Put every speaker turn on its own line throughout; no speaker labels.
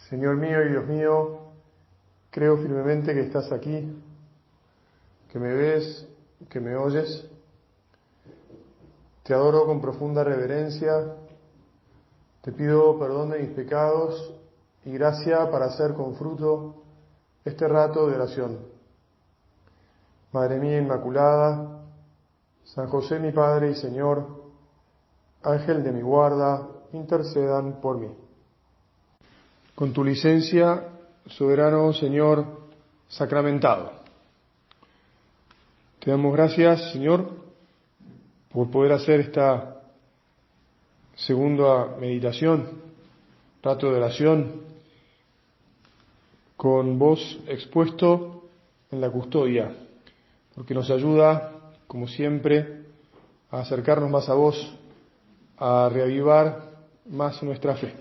Señor mío y Dios mío, creo firmemente que estás aquí, que me ves, que me oyes. Te adoro con profunda reverencia, te pido perdón de mis pecados y gracia para hacer con fruto este rato de oración. Madre mía Inmaculada, San José mi Padre y Señor, Ángel de mi guarda, intercedan por mí. Con tu licencia, soberano Señor sacramentado. Te damos gracias, Señor, por poder hacer esta segunda meditación, rato de oración, con vos expuesto en la custodia, porque nos ayuda, como siempre, a acercarnos más a vos, a reavivar más nuestra fe.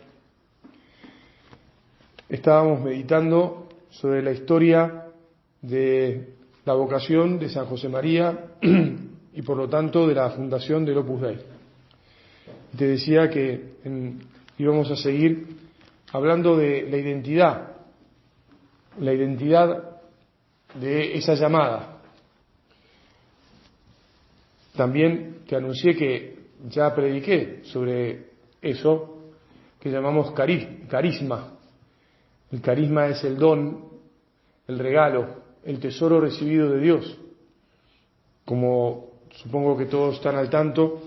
Estábamos meditando sobre la historia de la vocación de San José María y por lo tanto de la fundación del Opus Dei. Te decía que íbamos a seguir hablando de la identidad de esa llamada. También te anuncié que ya prediqué sobre eso que llamamos carisma. El carisma es el don, el regalo, el tesoro recibido de Dios. Como supongo que todos están al tanto,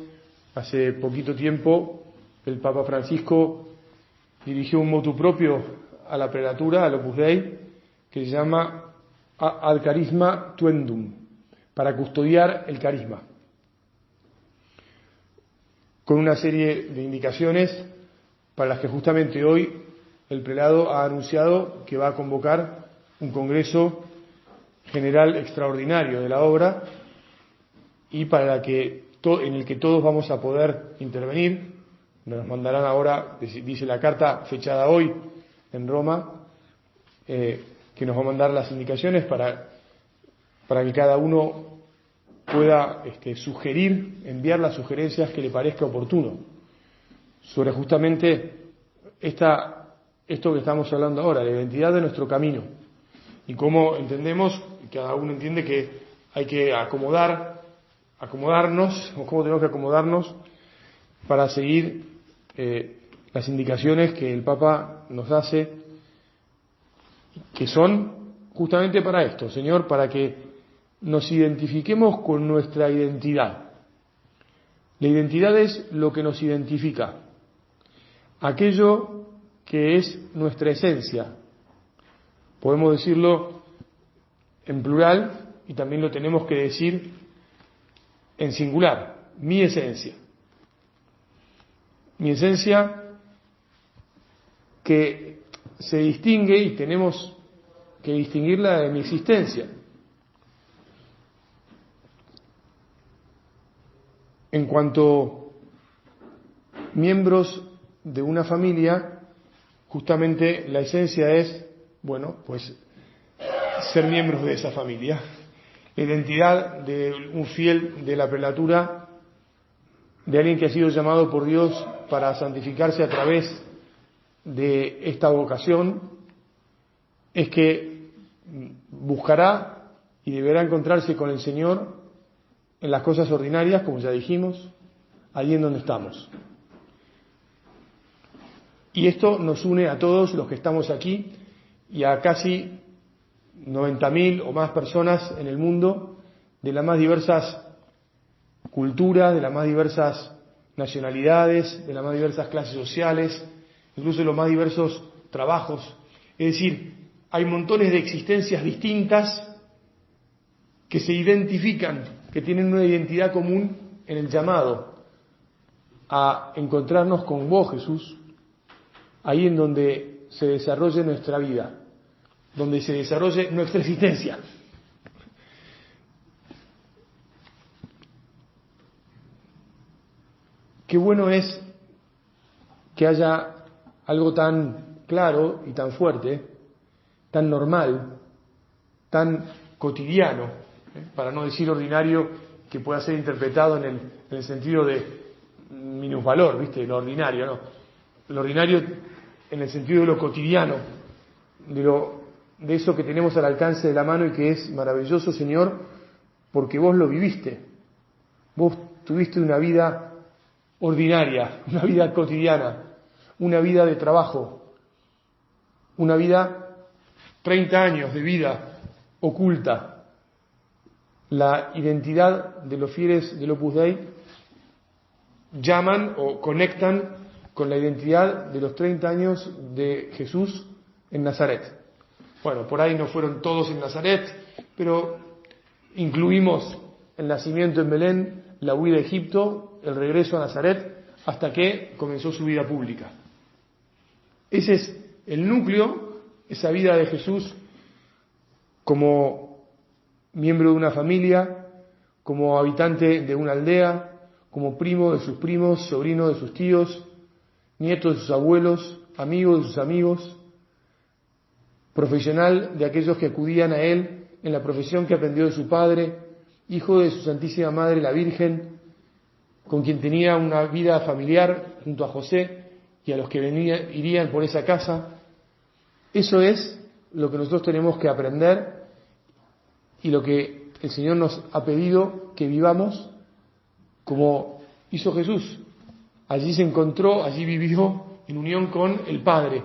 hace poquito tiempo el Papa Francisco dirigió un motu propio a la prelatura, al Opus Dei, que se llama Ad Carisma Tuendum, para custodiar el carisma, con una serie de indicaciones para las que justamente hoy el prelado ha anunciado que va a convocar un congreso general extraordinario de la obra y en el que todos vamos a poder intervenir. Nos mandarán ahora, dice la carta fechada hoy en Roma, que nos va a mandar las indicaciones para que cada uno pueda sugerir, enviar las sugerencias que le parezca oportuno sobre justamente esto que estamos hablando ahora, la identidad de nuestro camino y cómo entendemos, cada uno entiende que hay que acomodarnos, o cómo tenemos que acomodarnos para seguir las indicaciones que el Papa nos hace, que son justamente para esto, Señor, para que nos identifiquemos con nuestra identidad. La identidad es lo que nos identifica, aquello que es nuestra esencia. Podemos decirlo en plural y también lo tenemos que decir en singular, mi esencia. Mi esencia que se distingue y tenemos que distinguirla de mi existencia. En cuanto miembros de una familia, justamente la esencia es, pues ser miembros de esa familia. La identidad de un fiel de la prelatura, de alguien que ha sido llamado por Dios para santificarse a través de esta vocación, es que buscará y deberá encontrarse con el Señor en las cosas ordinarias, como ya dijimos, allí en donde estamos. Y esto nos une a todos los que estamos aquí y a casi 90.000 o más personas en el mundo de las más diversas culturas, de las más diversas nacionalidades, de las más diversas clases sociales, incluso de los más diversos trabajos. Es decir, hay montones de existencias distintas que se identifican, que tienen una identidad común en el llamado a encontrarnos con vos, Jesús, ahí en donde se desarrolle nuestra vida, donde se desarrolle nuestra existencia. Qué bueno es que haya algo tan claro y tan fuerte, tan normal, tan cotidiano, para no decir ordinario, que pueda ser interpretado en el sentido de minusvalor, ¿viste? Lo ordinario, ¿no? Lo ordinario en el sentido de lo cotidiano, de eso que tenemos al alcance de la mano y que es maravilloso, Señor, porque vos lo viviste. Vos tuviste una vida ordinaria, una vida cotidiana, una vida de trabajo, una vida, 30 años de vida oculta. La identidad de los fieles del Opus Dei llaman o conectan con la identidad de los 30 años de Jesús en Nazaret. Bueno, por ahí no fueron todos en Nazaret, pero incluimos el nacimiento en Belén, la huida a Egipto, el regreso a Nazaret, hasta que comenzó su vida pública. Ese es el núcleo, esa vida de Jesús como miembro de una familia, como habitante de una aldea, como primo de sus primos, sobrino de sus tíos, nieto de sus abuelos, amigo de sus amigos, profesional de aquellos que acudían a él en la profesión que aprendió de su padre, hijo de su Santísima Madre, la Virgen, con quien tenía una vida familiar junto a José y a los que irían por esa casa. Eso es lo que nosotros tenemos que aprender y lo que el Señor nos ha pedido que vivamos como hizo Jesús. Allí se encontró, allí vivió en unión con el Padre.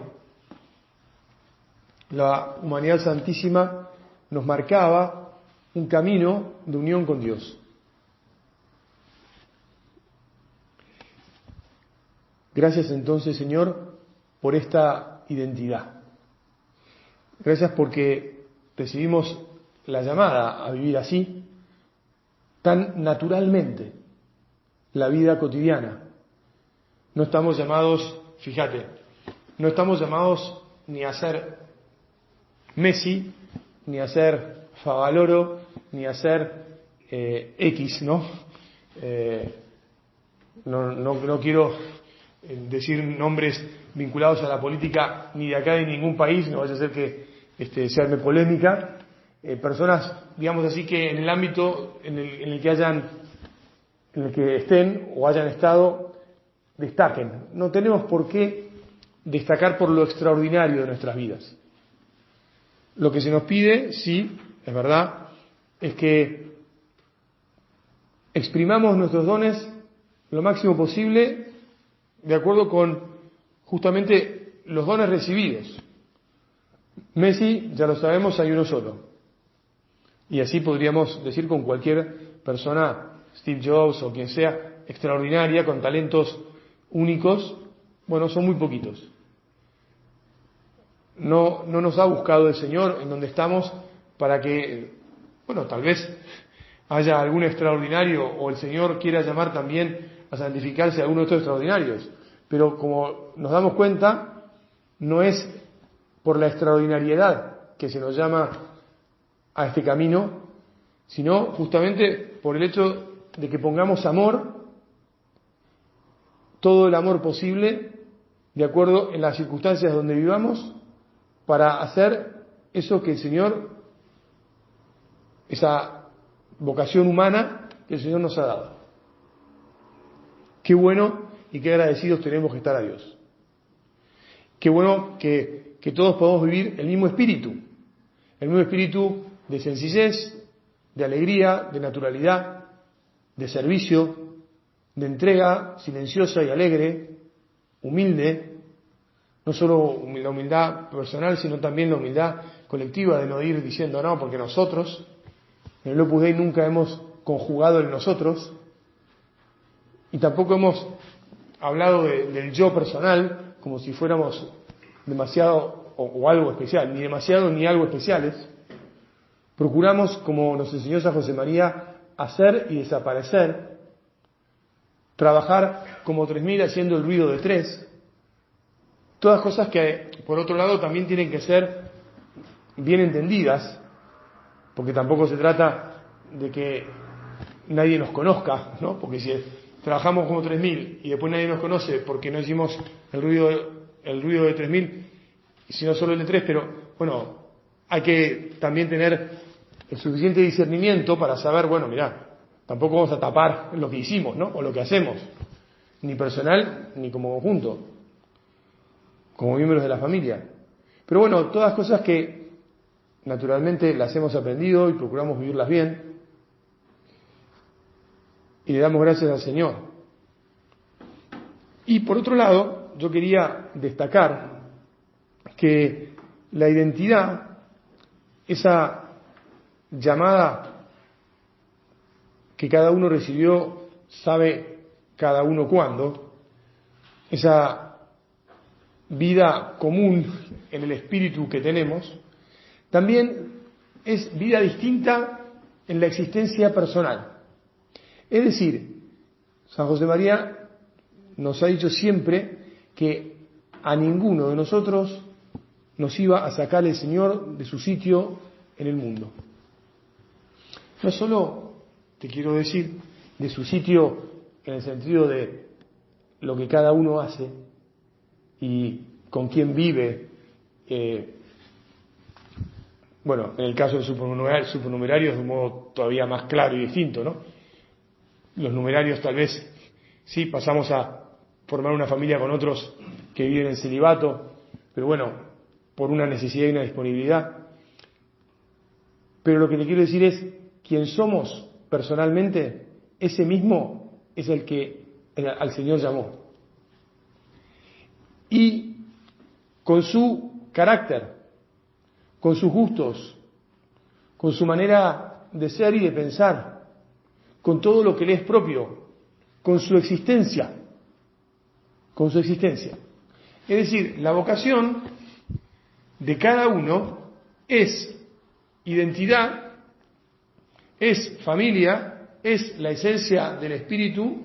La humanidad santísima nos marcaba un camino de unión con Dios. Gracias entonces, Señor, por esta identidad. Gracias porque recibimos la llamada a vivir así, tan naturalmente, la vida cotidiana. No estamos llamados, fíjate, no estamos llamados ni a ser Messi, ni a ser Favaloro, ni a ser X, ¿no? No quiero decir nombres vinculados a la política ni de acá ni de ningún país, no vaya a ser que se arme polémica. Personas, digamos así, que en el ámbito en el que estén o hayan estado, destaquen. No tenemos por qué destacar por lo extraordinario de nuestras vidas. Lo que se nos pide, sí, es verdad, es que exprimamos nuestros dones lo máximo posible de acuerdo con justamente los dones recibidos. Messi, ya lo sabemos, hay uno solo. Y así podríamos decir con cualquier persona, Steve Jobs o quien sea, extraordinaria, con talentos únicos, bueno, son muy poquitos. No nos ha buscado el Señor en donde estamos para que, bueno, tal vez haya algún extraordinario o el Señor quiera llamar también a santificarse a alguno de estos extraordinarios. Pero como nos damos cuenta, no es por la extraordinariedad que se nos llama a este camino, sino justamente por el hecho de que pongamos amor, todo el amor posible, de acuerdo en las circunstancias donde vivamos, para hacer eso que el Señor, esa vocación humana que el Señor nos ha dado. Qué bueno y qué agradecidos tenemos que estar a Dios. Qué bueno que todos podamos vivir el mismo espíritu de sencillez, de alegría, de naturalidad, de servicio, de entrega silenciosa y alegre, humilde, no solo la humildad personal, sino también la humildad colectiva de no ir diciendo no, porque nosotros, en el Opus Dei nunca hemos conjugado el nosotros, y tampoco hemos hablado del yo personal, como si fuéramos demasiado o algo especial, ni demasiado ni algo especiales. Procuramos, como nos enseñó San José María, hacer y desaparecer, trabajar como 3000 haciendo el ruido de 3, todas cosas que, por otro lado, también tienen que ser bien entendidas, porque tampoco se trata de que nadie nos conozca, ¿no? Porque si trabajamos como 3000 y después nadie nos conoce porque no hicimos el ruido de 3000, sino solo el de 3, pero bueno, hay que también tener el suficiente discernimiento para saber, bueno, mirá, tampoco vamos a tapar lo que hicimos, ¿no? O lo que hacemos, ni personal ni como conjunto. como miembros de la familia. Pero bueno, todas cosas que naturalmente las hemos aprendido y procuramos vivirlas bien. Y le damos gracias al Señor. Y por otro lado, yo quería destacar que la identidad, esa llamada que cada uno recibió, sabe cada uno cuándo, esa vida común en el espíritu que tenemos, también es vida distinta en la existencia personal. Es decir, San José María nos ha dicho siempre que a ninguno de nosotros nos iba a sacar el Señor de su sitio en el mundo. No solo, te quiero decir, de su sitio en el sentido de lo que cada uno hace y con quién vive. Bueno, en el caso del supernumerario es de un modo todavía más claro y distinto, ¿no? Los numerarios tal vez sí pasamos a formar una familia con otros que viven en celibato, pero bueno, por una necesidad y una disponibilidad. Pero lo que te quiero decir es, quien somos personalmente, ese mismo es el que al Señor llamó. Y con su carácter, con sus gustos, con su manera de ser y de pensar, con todo lo que le es propio, con su existencia. Es decir, la vocación de cada uno es identidad, es familia, es la esencia del espíritu,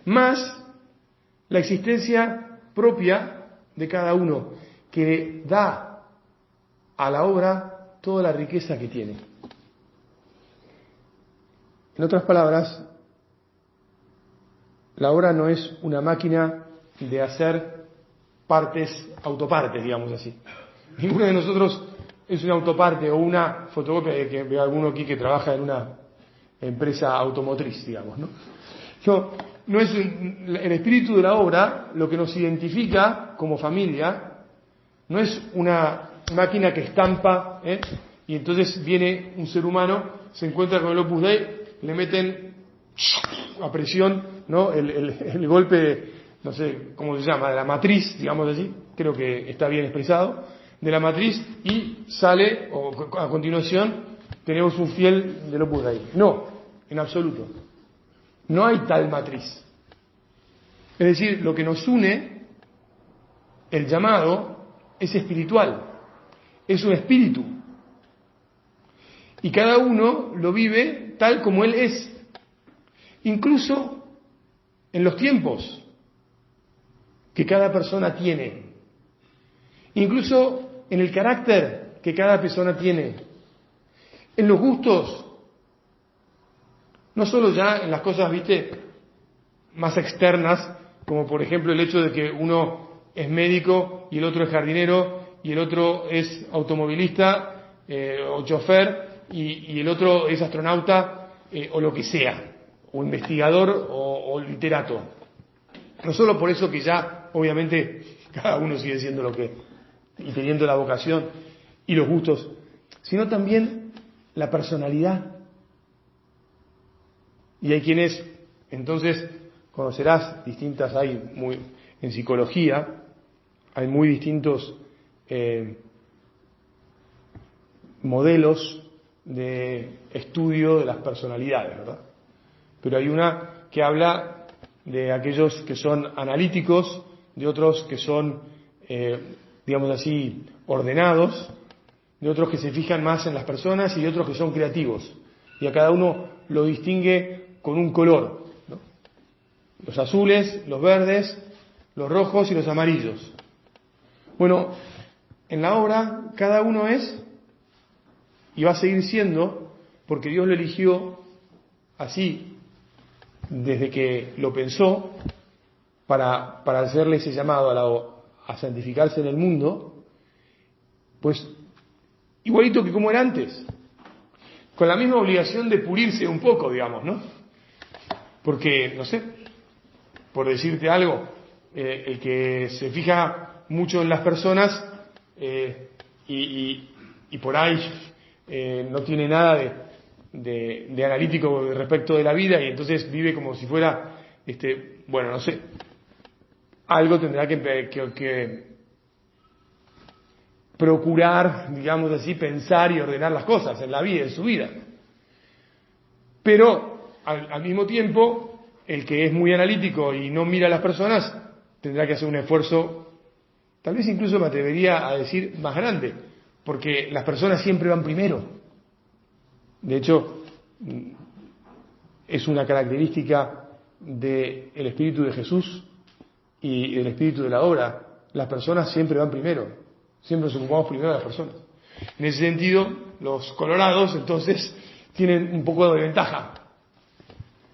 más la existencia propia de cada uno, que da a la obra toda la riqueza que tiene. En otras palabras, la obra no es una máquina de hacer autopartes, digamos así. Ninguno de nosotros es una autoparte o una fotocopia, que veo alguno aquí que trabaja en una empresa automotriz, digamos, ¿no? No es el espíritu de la obra, lo que nos identifica como familia, no es una máquina que estampa, y entonces viene un ser humano, se encuentra con el Opus Dei, le meten a presión, ¿no? El golpe, no sé cómo se llama, de la matriz, digamos así, creo que está bien expresado, de la matriz, y sale, o a continuación tenemos un fiel del Opus Dei. No, en absoluto. No hay tal matriz. Es decir, lo que nos une, el llamado, es espiritual, es un espíritu. Y cada uno lo vive tal como él es, incluso en los tiempos que cada persona tiene, incluso en el carácter que cada persona tiene, en los gustos, no solo ya en las cosas, más externas, como por ejemplo el hecho de que uno es médico y el otro es jardinero y el otro es automovilista o chofer y el otro es astronauta o lo que sea, o investigador o literato. No solo por eso que ya, obviamente, cada uno sigue siendo lo que, y teniendo la vocación y los gustos, sino también la personalidad. Y hay quienes, entonces, conocerás distintas, en psicología, hay muy distintos modelos de estudio de las personalidades, ¿verdad? Pero hay una que habla de aquellos que son analíticos, de otros que son, digamos así, ordenados, de otros que se fijan más en las personas y de otros que son creativos. Y a cada uno lo distingue con un color, ¿no? Los azules, los verdes, los rojos y los amarillos. Bueno, en la obra cada uno es y va a seguir siendo, porque Dios lo eligió así desde que lo pensó para hacerle ese llamado a santificarse en el mundo, pues igualito que como era antes, con la misma obligación de pulirse un poco, digamos, ¿no? Porque, no sé, por decirte algo, el que se fija mucho en las personas y por ahí no tiene nada de analítico respecto de la vida y entonces vive como si fuera, bueno, no sé, algo tendrá que procurar, digamos así, pensar y ordenar las cosas en la vida, en su vida. Pero al mismo tiempo, el que es muy analítico y no mira a las personas, tendrá que hacer un esfuerzo, tal vez incluso me atrevería a decir más grande, porque las personas siempre van primero. De hecho, es una característica del Espíritu de Jesús y del Espíritu de la obra. Las personas siempre van primero. Siempre nos ocupamos primero de las personas. En ese sentido, los colorados, entonces, tienen un poco de ventaja.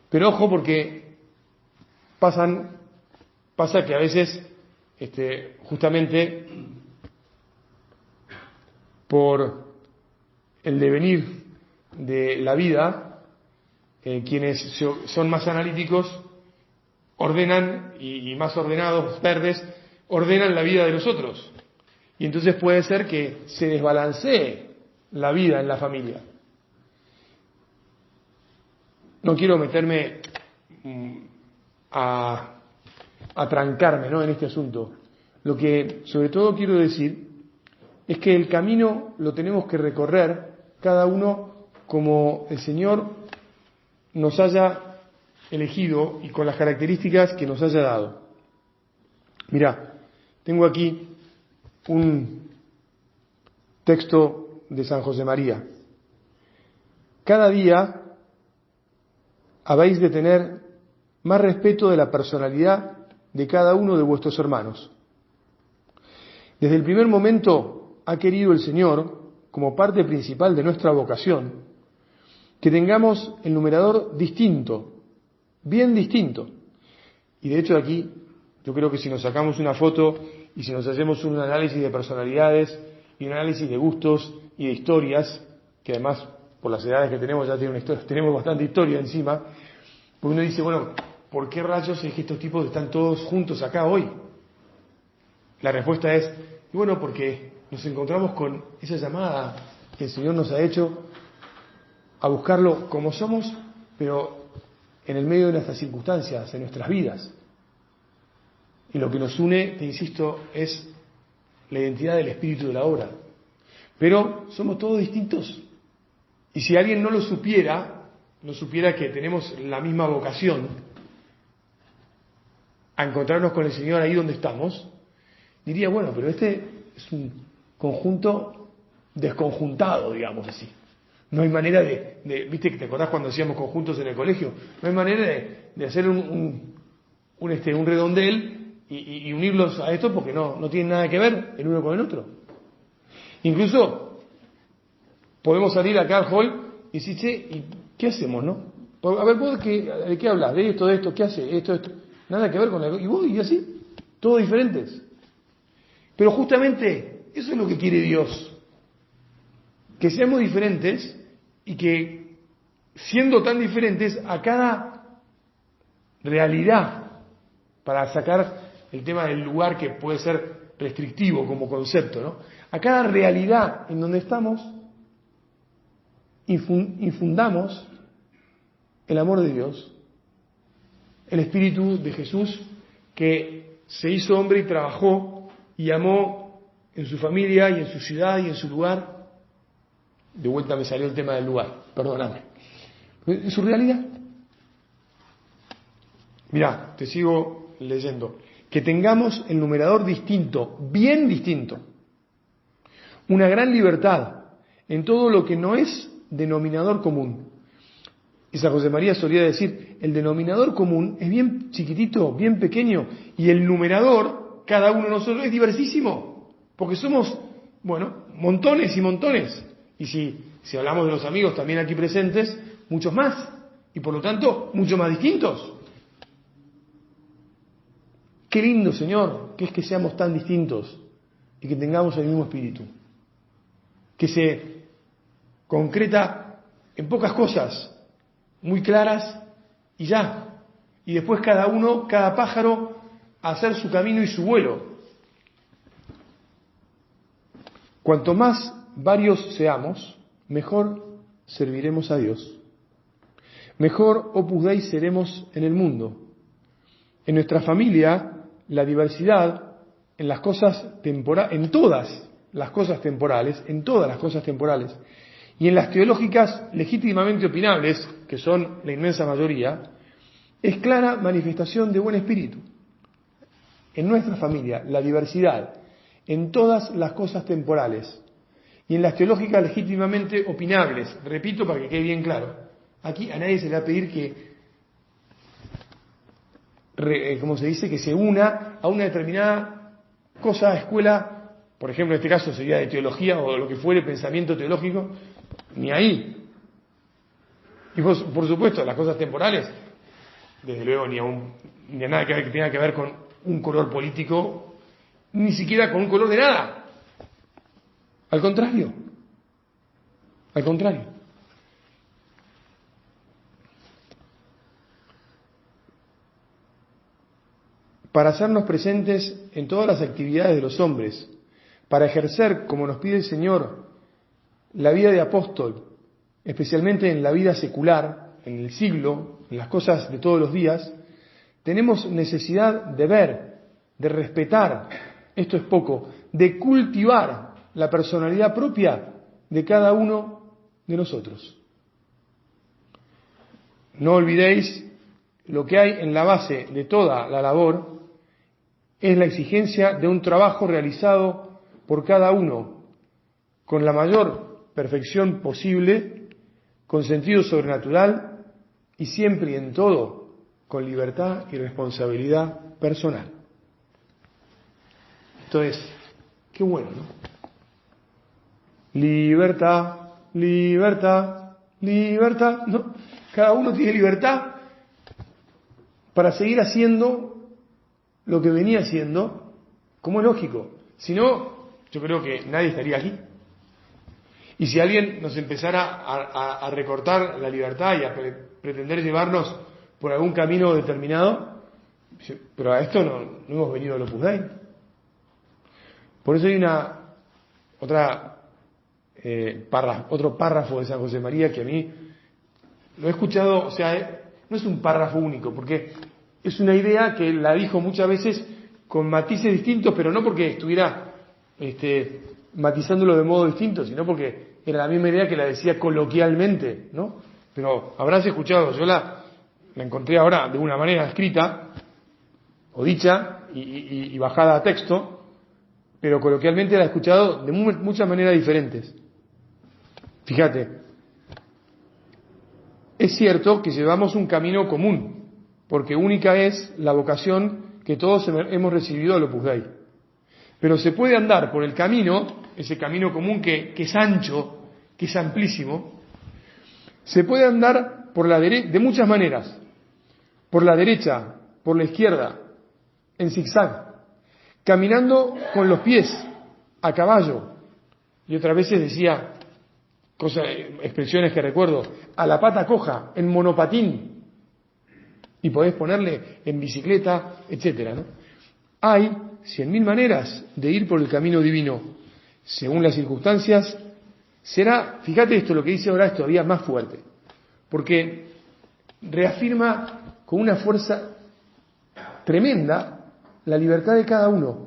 Pero ojo, porque pasa que a veces, justamente, por el devenir de la vida, quienes son más analíticos ordenan, y más ordenados, verdes, ordenan la vida de los otros. Y entonces puede ser que se desbalancee la vida en la familia. No quiero meterme a trancarme, ¿no?, en este asunto. Lo que sobre todo quiero decir es que el camino lo tenemos que recorrer cada uno como el Señor nos haya elegido y con las características que nos haya dado. Mirá, tengo aquí un texto de San José María. Cada día habéis de tener más respeto de la personalidad de cada uno de vuestros hermanos. Desde el primer momento ha querido el Señor, como parte principal de nuestra vocación, que tengamos el numerador distinto, bien distinto. Y de hecho aquí, yo creo que si nos sacamos una foto y si nos hacemos un análisis de personalidades y un análisis de gustos y de historias, que además por las edades que tenemos ya tenemos bastante historia encima, pues uno dice, bueno, ¿por qué rayos es que estos tipos están todos juntos acá hoy? La respuesta es, bueno, porque nos encontramos con esa llamada que el Señor nos ha hecho a buscarlo como somos, pero en el medio de nuestras circunstancias, en nuestras vidas. Y lo que nos une, te insisto, es la identidad del espíritu de la obra. Pero somos todos distintos. Y si alguien no supiera que tenemos la misma vocación a encontrarnos con el Señor ahí donde estamos, diría, bueno, pero este es un conjunto desconjuntado, digamos así. No hay manera viste que te acordás cuando hacíamos conjuntos en el colegio, no hay manera de hacer un redondel y unirlos a esto porque no tienen nada que ver el uno con el otro. Incluso podemos salir acá al hall y decir, che, ¿y qué hacemos, no? A ver, ¿vos de qué hablas? De esto, ¿qué hace? Esto. Nada que ver con y vos, y así, todos diferentes. Pero justamente eso es lo que quiere Dios. Que seamos diferentes y que, siendo tan diferentes, a cada realidad, para sacar el tema del lugar que puede ser restrictivo como concepto, ¿no? A cada realidad en donde estamos, infundamos el amor de Dios, el Espíritu de Jesús que se hizo hombre y trabajó y amó en su familia y en su ciudad y en su lugar. De vuelta me salió el tema del lugar, perdóname. En su realidad. Mirá, te sigo leyendo. Que tengamos el numerador distinto, bien distinto. Una gran libertad en todo lo que no es denominador común. Y San José María solía decir, el denominador común es bien chiquitito, bien pequeño, y el numerador, cada uno de nosotros, es diversísimo, porque somos, bueno, montones y montones. Y si hablamos de los amigos también aquí presentes, muchos más, y por lo tanto, mucho más distintos. Qué lindo, Señor, que es que seamos tan distintos y que tengamos el mismo espíritu, que se concreta en pocas cosas muy claras y ya, y después cada uno, cada pájaro, a hacer su camino y su vuelo. Cuanto más varios seamos, mejor serviremos a Dios. Mejor Opus Dei seremos en el mundo. En nuestra familia, la diversidad en las cosas en todas las cosas temporales, y en las teológicas legítimamente opinables, que son la inmensa mayoría, es clara manifestación de buen espíritu. En nuestra familia, la diversidad en todas las cosas temporales y en las teológicas legítimamente opinables, repito para que quede bien claro, aquí a nadie se le va a pedir que se una a una determinada cosa, escuela, por ejemplo, en este caso sería de teología o lo que fuere, pensamiento teológico, ni ahí. Y por supuesto, las cosas temporales, desde luego ni a nada que tenga que ver con un color político, ni siquiera con un color de nada. Al contrario. Para hacernos presentes en todas las actividades de los hombres, para ejercer, como nos pide el Señor, la vida de apóstol, especialmente en la vida secular, en el siglo, en las cosas de todos los días, tenemos necesidad de ver, de respetar, esto es poco, de cultivar la personalidad propia de cada uno de nosotros. No olvidéis, lo que hay en la base de toda la labor es la exigencia de un trabajo realizado por cada uno, con la mayor perfección posible, con sentido sobrenatural y siempre y en todo con libertad y responsabilidad personal. Entonces, qué bueno, ¿no? Libertad, ¿no? Cada uno tiene libertad para seguir haciendo lo que venía haciendo, como es lógico. Si no, yo creo que nadie estaría aquí. Y si alguien nos empezara a recortar la libertad y a pretender llevarnos por algún camino determinado, pero a esto no hemos venido al Opus Dei. Por eso hay otro párrafo de San José María que a mí lo he escuchado, o sea, no es un párrafo único, porque es una idea que la dijo muchas veces con matices distintos, pero no porque estuviera matizándolo de modo distinto, sino porque era la misma idea que la decía coloquialmente, ¿no? Pero habrás escuchado, yo la encontré ahora de una manera escrita, o dicha, y bajada a texto, pero coloquialmente la he escuchado de muchas maneras diferentes. Fíjate, es cierto que llevamos un camino común, porque única es la vocación que todos hemos recibido al Opus Dei. Pero se puede andar por el camino, ese camino común que es ancho, que es amplísimo, se puede andar de muchas maneras, por la derecha, por la izquierda, en zigzag, caminando con los pies, a caballo, y otras veces decía expresiones que recuerdo, a la pata coja, en monopatín, y podés ponerle en bicicleta, etcétera, ¿no? Hay 100.000 maneras de ir por el camino divino. Según las circunstancias, fíjate esto, lo que dice ahora es todavía más fuerte, porque reafirma con una fuerza tremenda la libertad de cada uno.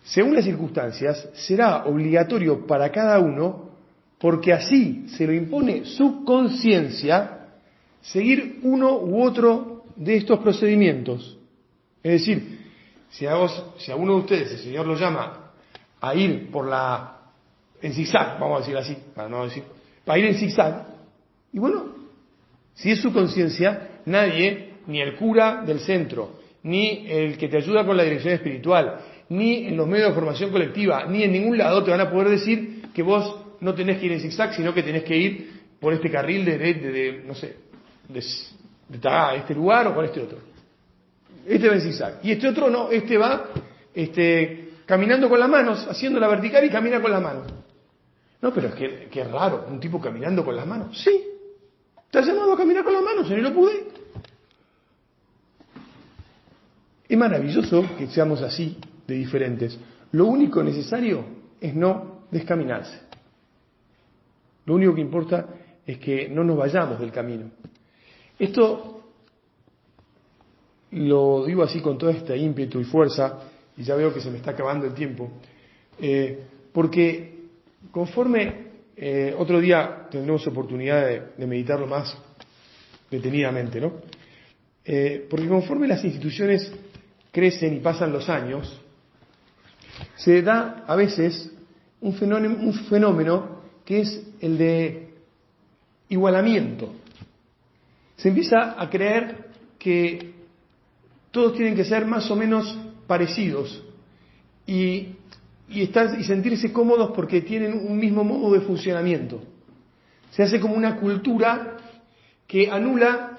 Según las circunstancias, será obligatorio para cada uno, porque así se lo impone su conciencia, seguir uno u otro de estos procedimientos. Es decir, si a uno de ustedes el Señor lo llama a ir en zigzag, vamos a decir así, para ir en zigzag, y bueno, si es su conciencia, nadie, ni el cura del centro, ni el que te ayuda con la dirección espiritual, ni en los medios de formación colectiva, ni en ningún lado te van a poder decir que vos no tenés que ir en zigzag, sino que tenés que ir por este carril de este lugar o por este otro. Este va en zigzag. Y este otro no, este va caminando con las manos, haciendo la vertical y camina con las manos. No, pero es que es raro, un tipo caminando con las manos. Sí, te has llamado a caminar con las manos, y no lo pude. Es maravilloso que seamos así, de diferentes. Lo único necesario es no descaminarse. Lo único que importa es que no nos vayamos del camino. Esto lo digo así con todo este ímpetu y fuerza, y ya veo que se me está acabando el tiempo, porque conforme otro día tendremos oportunidad de meditarlo más detenidamente, ¿no? Porque conforme las instituciones crecen y pasan los años, se da a veces un fenómeno que es el de igualamiento. Se empieza a creer que todos tienen que ser más o menos parecidos y sentirse cómodos porque tienen un mismo modo de funcionamiento. Se hace como una cultura que anula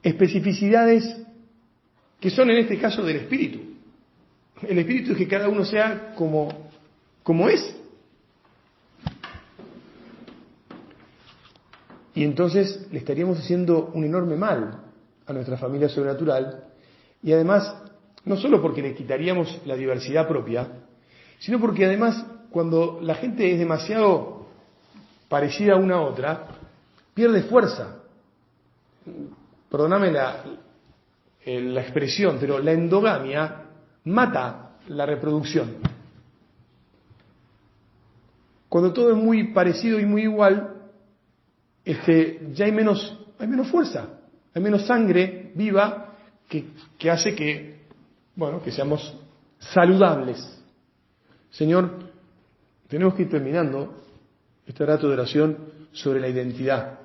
especificidades que son en este caso del espíritu. El espíritu es que cada uno sea como es. Y entonces le estaríamos haciendo un enorme mal a nuestra familia sobrenatural, y además, no solo porque le quitaríamos la diversidad propia, sino porque además, cuando la gente es demasiado parecida una a otra, pierde fuerza. Perdóname la expresión, pero la endogamia mata la reproducción. Cuando todo es muy parecido y muy igual, ya hay menos fuerza, hay menos sangre viva que hace que seamos saludables. Señor, tenemos que ir terminando este rato de oración sobre la identidad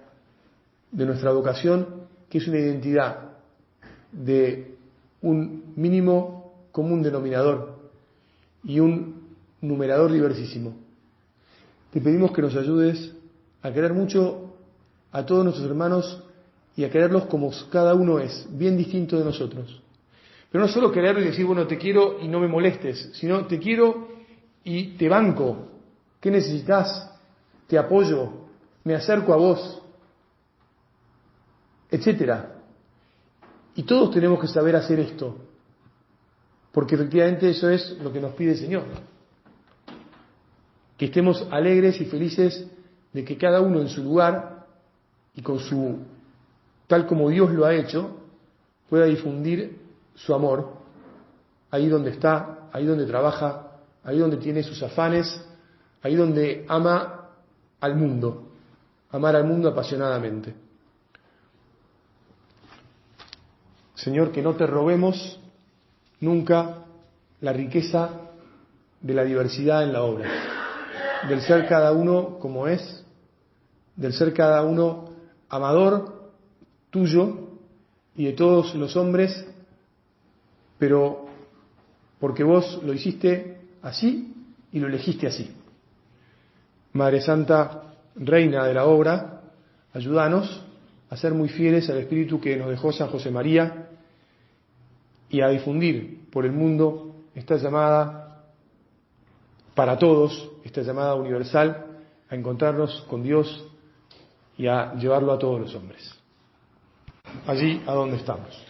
de nuestra vocación, que es una identidad de un mínimo común denominador y un numerador diversísimo. Te pedimos que nos ayudes a querer mucho a todos nuestros hermanos y a quererlos como cada uno es, bien distinto de nosotros. Pero no solo quererlo y decir, bueno, te quiero y no me molestes, sino te quiero y te banco. ¿Qué necesitas? Te apoyo, me acerco a vos, etcétera. Y todos tenemos que saber hacer esto, porque efectivamente eso es lo que nos pide el Señor. Que estemos alegres y felices de que cada uno en su lugar y tal como Dios lo ha hecho, pueda difundir su amor ahí donde está, ahí donde trabaja, ahí donde tiene sus afanes, ahí donde ama al mundo, amar al mundo apasionadamente. Señor, que no te robemos nunca la riqueza de la diversidad en la obra, del ser cada uno como es, del ser cada uno amador tuyo y de todos los hombres, pero porque vos lo hiciste así y lo elegiste así. Madre Santa, Reina de la obra, ayúdanos a ser muy fieles al espíritu que nos dejó San José María y a difundir por el mundo esta llamada para todos, esta llamada universal a encontrarnos con Dios y a llevarlo a todos los hombres, allí a donde estamos.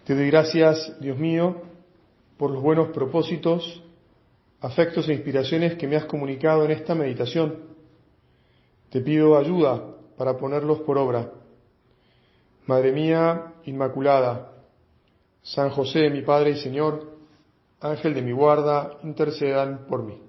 Te doy gracias, Dios mío, por los buenos propósitos, afectos e inspiraciones que me has comunicado en esta meditación. Te pido ayuda para ponerlos por obra. Madre mía Inmaculada, San José, mi Padre y Señor, Ángel de mi guarda, intercedan por mí.